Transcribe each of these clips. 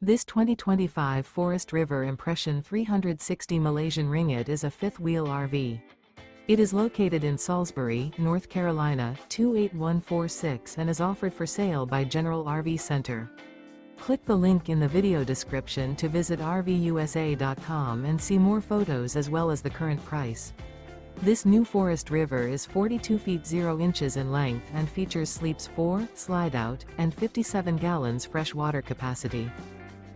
This 2025 Forest River Impression 360 Malaysian Ringgit is a fifth-wheel RV. It is located in Salisbury, North Carolina, 28146 and is offered for sale by General RV Center. Click the link in the video description to visit RVUSA.com and see more photos as well as the current price. This new Forest River is 42 feet 0 inches in length and features sleeps 4, slide-out, and 57 gallons fresh water capacity.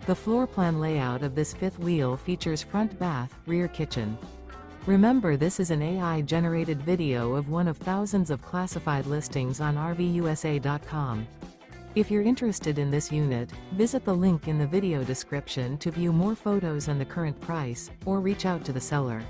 The floor plan layout of this fifth wheel features front bath, rear kitchen. Remember, this is an AI-generated video of one of thousands of classified listings on RVUSA.com. If you're interested in this unit, visit the link in the video description to view more photos and the current price, or reach out to the seller.